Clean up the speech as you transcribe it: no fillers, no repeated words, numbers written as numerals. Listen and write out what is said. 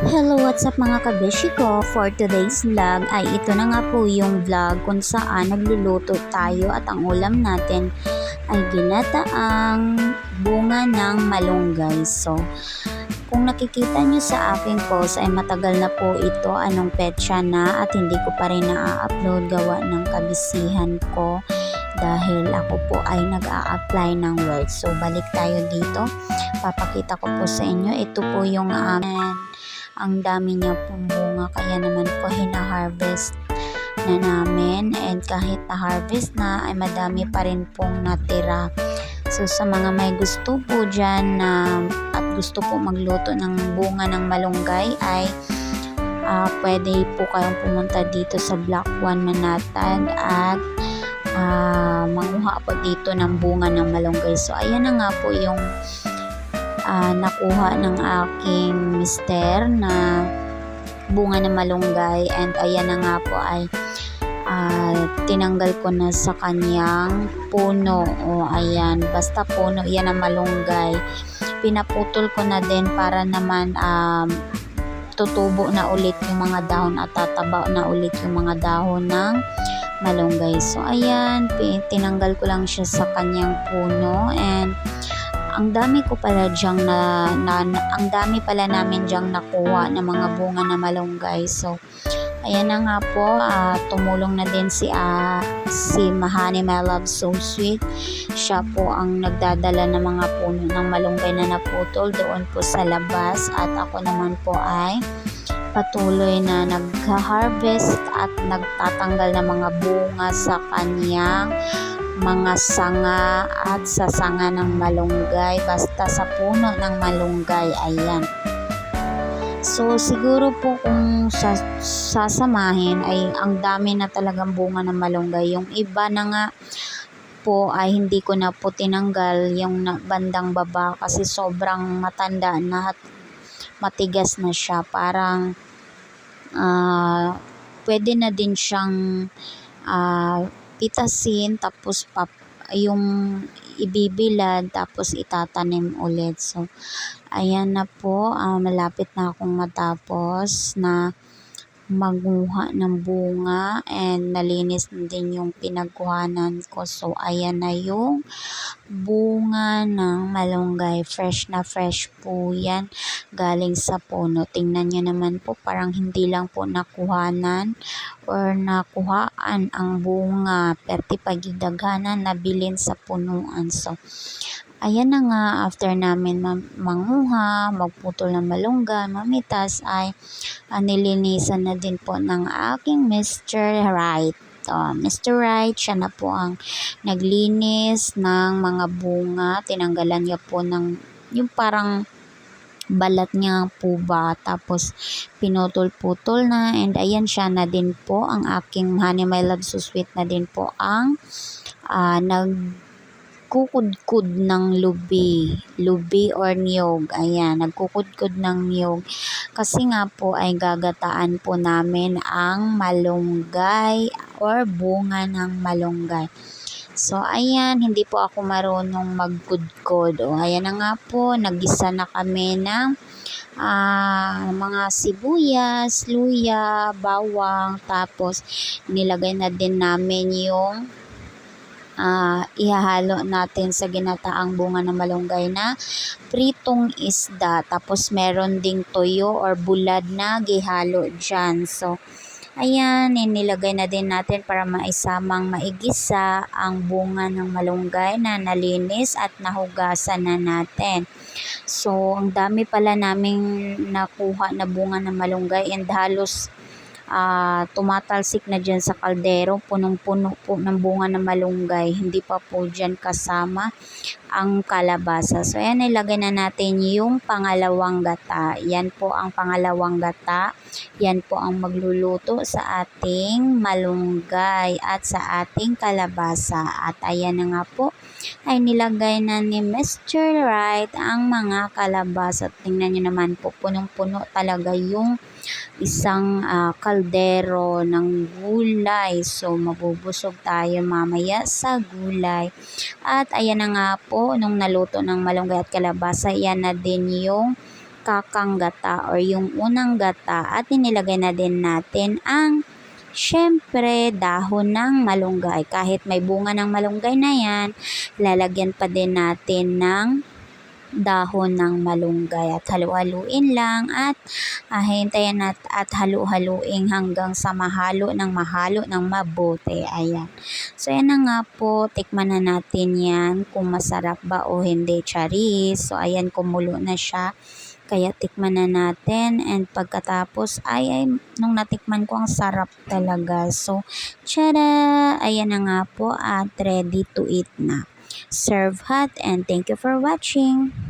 Hello, what's up mga kabeshi ko? For today's vlog ay ito na nga po yung vlog kung saan nagluluto tayo at ang ulam natin ay ginataang bunga ng malunggay. So, kung nakikita nyo sa aking post ay matagal na po ito, anong petsa na at hindi ko pa rin na-upload gawa ng kabisihan ko dahil ako po ay nag-a-apply ng work. So, balik tayo dito. Papakita ko po sa inyo. Ito po yung ang dami niya pong bunga kaya naman po hina-harvest na namin, and kahit na-harvest na ay madami pa rin pong natira. So sa mga may gusto po dyan at gusto po magluto ng bunga ng malunggay ay pwede po kayong pumunta dito sa Block 1 Manatag at manguha po dito ng bunga ng malunggay. So ayan na nga po yung nakuha ng aking mister na bunga ng malunggay, and ayan na nga po ay tinanggal ko na sa kanyang puno. O ayan, basta puno yan ang malunggay, pinaputol ko na din para naman tutubo na ulit yung mga dahon at tataba na ulit yung mga dahon ng malunggay. So ayan, tinanggal ko lang siya sa kanyang puno, and ang dami ko pala diyang ang dami pala namin diyang nakuha ng mga bunga na malunggay. So ayan na nga po, tumulong na din si Mahani My Love So Sweet. Siya po ang nagdadala ng mga puno ng malunggay na naputol doon po sa labas, at ako naman po ay patuloy na nagha-harvest at nagtatanggal ng mga bunga sa kanyang mga sanga at sa sanga ng malunggay, basta sa puno ng malunggay. Ayan. So siguro po kung sasamahin ay ang dami na talagang bunga ng malunggay. Yung iba na nga po ay hindi ko na po tinanggal yung bandang baba kasi sobrang matanda na at matigas na siya. Parang pwede na din siyang pitasin tapos yung ibibilad tapos itatanim ulit. So ayan na po, malapit na akong matapos na maguha ng bunga, and nalinis na din yung pinagkuhanan ko. So ayan na yung bunga ng malunggay, fresh na fresh po yan galing sa puno. Tingnan nyo naman po, parang hindi lang po nakuhanan or nakuhaan ang bunga, perti pagidaghanan nabilin sa punuan. So ayan na nga, after namin manguha, magputol ng malunggay, mamitas, ay nilinisan na din po ng aking Mr. Right. Mr. Right, siya na po ang naglinis ng mga bunga. Tinanggalan niya po ng yung parang balat niya po ba, tapos pinutol-putol na, and ayan siya na din po ang aking Honey My Love So Sweet na din po ang nagkukudkud ng lubi or niyog. Ayan, nagkukudkud ng niyog kasi nga po ay gagataan po namin ang malunggay or bunga ng malunggay. So ayan, hindi po ako marunong magkudkod. O ayan na nga po, nagisa na kami ng mga sibuyas, luya, bawang, tapos nilagay na din namin yung ihahalo natin sa ginataang bunga ng malunggay na pritong isda. Tapos meron ding toyo or bulad na gihalo dyan. So ayan, nilagay na din natin para maisamang maigisa ang bunga ng malunggay na nalinis at nahugasan na natin. So ang dami pala naming nakuha na bunga ng malunggay, and halos tumatalsik na dyan sa kaldero, punong-puno po ng bunga ng malunggay, hindi pa po dyan kasama ang kalabasa. So ayan, ilagay na natin yung pangalawang gata. Yan po ang pangalawang gata. Yan po ang magluluto sa ating malunggay at sa ating kalabasa. At ayan na nga po, ay nilagay na ni Mr. Right ang mga kalabasa. Tingnan nyo naman po, punong-puno talaga yung isang kaldero ng gulay. So mabubusog tayo mamaya sa gulay. At ayan na nga po, nung naluto ng malunggay at kalabasa, yan na din yung kakang gata or yung unang gata at inilagay na din natin ang syempre dahon ng malunggay. Kahit may bunga ng malunggay na yan, lalagyan pa din natin ng dahon ng malunggay at halu-haluin lang at hintayin at halu-haluin hanggang sa mahalo ng mabuti. Ayan. So yan na nga po, tikman na natin yan kung masarap ba o hindi, charis. So ayan, kumulo na siya. Kaya tikman na natin and pagkatapos ay nung natikman ko ang sarap talaga. So, tara! Ayan na nga po at ready to eat na. Serve hot and thank you for watching.